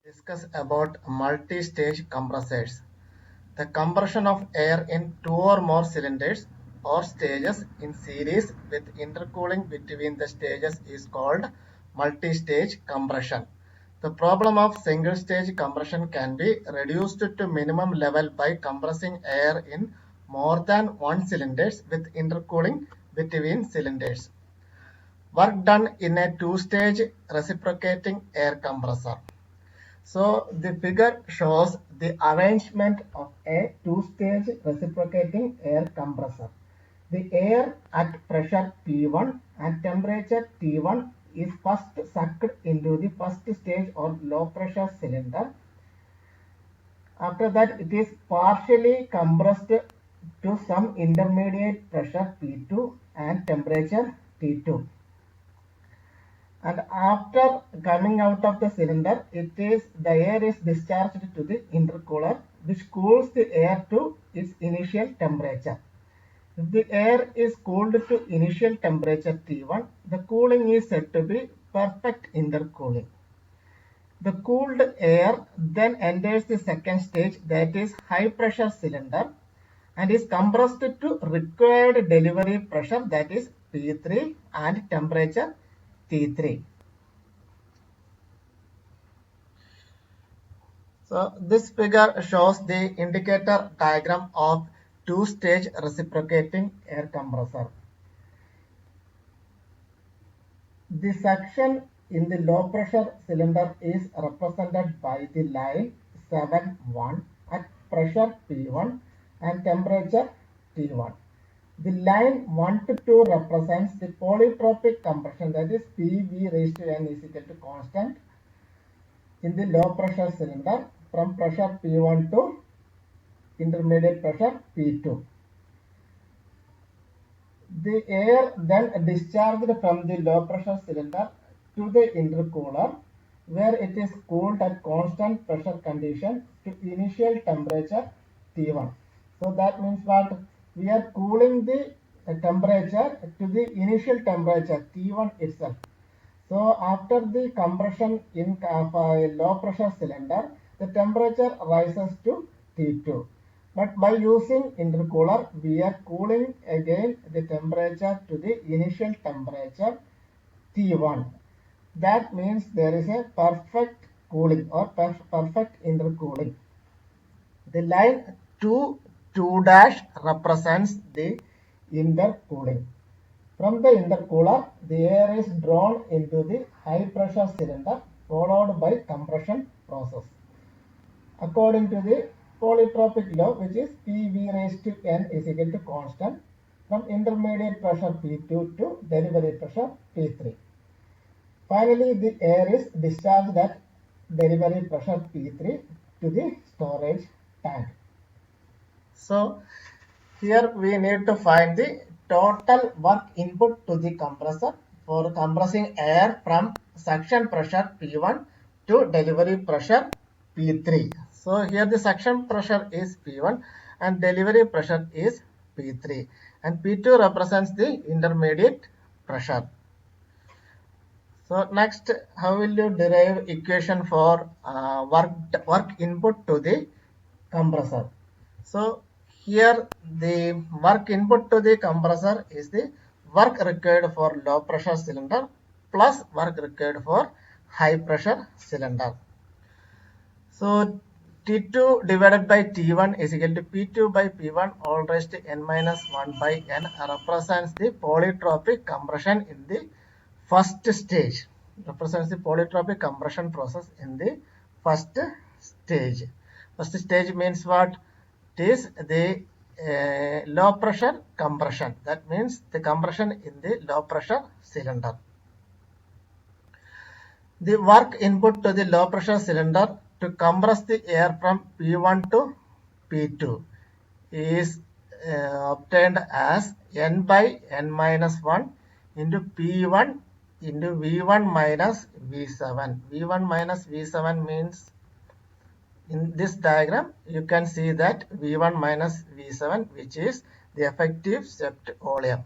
Discuss about multi-stage compressors. The compression of air in two or more cylinders or stages in series with intercooling between the stages is called multi-stage compression. The problem of single-stage compression can be reduced to minimum level by compressing air in more than one cylinders with intercooling between cylinders. Work done in a two-stage reciprocating air compressor. So the figure shows the arrangement of a two-stage reciprocating air compressor. The air at pressure P1 and temperature T1 is first sucked into the first stage or low pressure cylinder. After that, it is partially compressed to some intermediate pressure P2 and temperature T2. And after coming out of the cylinder, the air is discharged to the intercooler, which cools the air to its initial temperature. If the air is cooled to initial temperature T1, the cooling is said to be perfect intercooling. The cooled air then enters the second stage, that is high pressure cylinder, and is compressed to required delivery pressure, that is P3, and temperature T3. So this figure shows the indicator diagram of two-stage reciprocating air compressor. The suction in the low pressure cylinder is represented by the line 7-1 at pressure P1 and temperature T1. The line 1 to 2 represents the polytropic compression, that is PV raised to n is equal to constant in the low pressure cylinder from pressure P1 to intermediate pressure P2. The air then discharged from the low pressure cylinder to the intercooler, where it is cooled at constant pressure condition to initial temperature T1. So that means what? We are cooling the temperature to the initial temperature T1 itself. So after the compression in a low pressure cylinder, the temperature rises to T2. But by using intercooler, we are cooling again the temperature to the initial temperature T1. That means there is a perfect cooling or perfect intercooling. The line 2 dash represents the intercooling. From the intercooler, the air is drawn into the high pressure cylinder followed by compression process. According to the polytropic law, which is PV raised to n is equal to constant from intermediate pressure P2 to delivery pressure P3. Finally, the air is discharged at delivery pressure P3 to the storage tank. So here we need to find the total work input to the compressor for compressing air from suction pressure P1 to delivery pressure P3. So here the suction pressure is P1 and delivery pressure is P3, and P2 represents the intermediate pressure. So next, how will you derive equation for work input to the compressor? So here the work input to the compressor is the work required for low pressure cylinder plus work required for high pressure cylinder. So T2 divided by T1 is equal to P2 by P1 all raised to n minus 1 by n represents the polytropic compression in the first stage. Represents the polytropic compression process in the first stage. First stage means what? It is the low pressure compression. That means the compression in the low pressure cylinder. The work input to the low pressure cylinder to compress the air from P1 to P2 is obtained as n by n minus 1 into P1 into V1 minus V7. V1 minus V7 means in this diagram you can see that V1 minus V7, which is the effective set volume.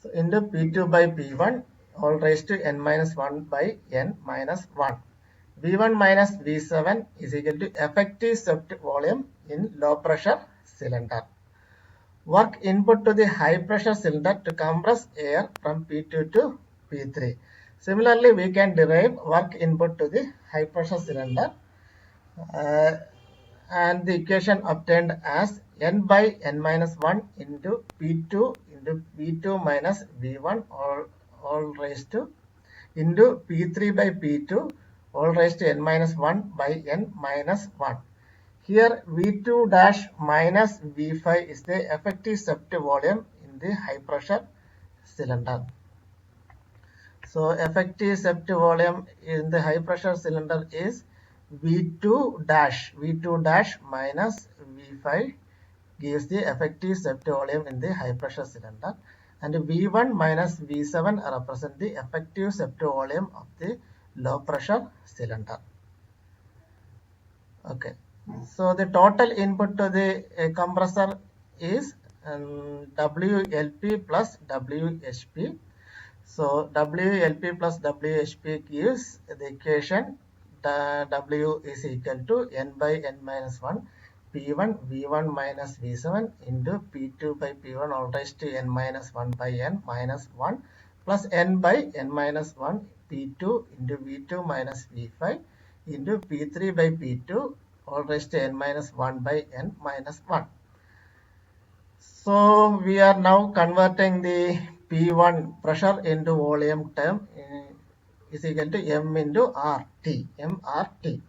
So into P2 by P1 all raised to n minus 1 by n minus 1. V1 minus V7 is equal to effective swept volume in low pressure cylinder. Work input to the high pressure cylinder to compress air from P2 to P3. Similarly, we can derive work input to the high pressure cylinder and the equation obtained as N by N minus 1 into P2 into V2 minus V1 all raised to into P3 by P2 all raised to N minus 1 by N minus 1. Here V2 dash minus V5 is the effective swept volume in the high pressure cylinder. So effective swept volume in the high pressure cylinder is V2 dash minus V5 gives the effective swept volume in the high pressure cylinder, and V1 minus V7 represent the effective swept volume of the low pressure cylinder. Okay, so the total input to the compressor is WLP plus WHP. So WLP plus WHP gives the equation W is equal to N by N minus 1 P1 V1 minus V7 into P2 by P1 all raised to N minus 1 by N minus 1 plus N by N minus 1 P2 into V2 minus V5 into P3 by P2 all raised to N minus 1 by N minus 1. So we are now converting the P1 pressure into volume term is equal to M into RT, MRT.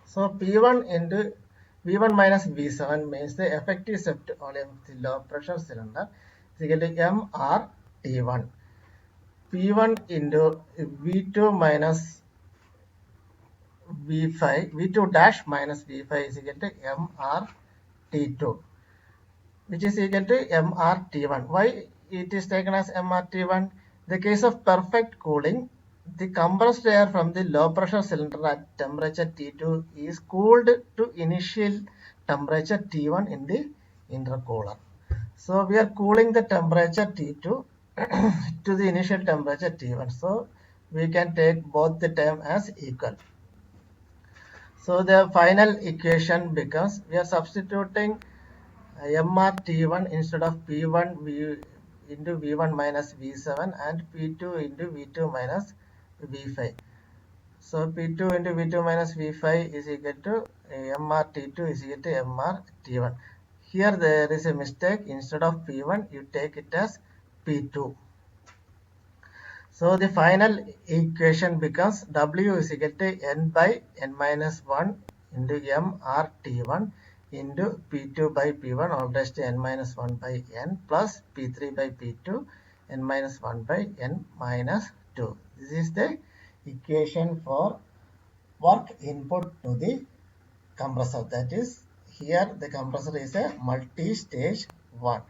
So P1 into V1 minus V7 means the effective swept volume of the low pressure cylinder is equal to MRT1. P1 into V2 minus V5, V2 dash minus V5 is equal to MRT2, which is equal to MRT1. Why it is taken as MRT1? In the case of perfect cooling, the compressed air from the low pressure cylinder at temperature T2 is cooled to initial temperature T1 in the intercooler. So we are cooling the temperature T2 to the initial temperature T1. So we can take both the term as equal. So the final equation becomes, we are substituting MRT1 instead of P1 into V1 minus V7 and P2 into V2 minus V5. So P2 into V2 minus V5 is equal to MRT2 is equal to MRT1. Here there is a mistake. Instead of P1, you take it as P2. So the final equation becomes W is equal to N by N minus 1 into MRT1 into P2 by P1 all raised to N minus 1 by N plus P3 by P2 N minus 1 by N minus 2. This is the equation for work input to the compressor. That is, here the compressor is a multi-stage one.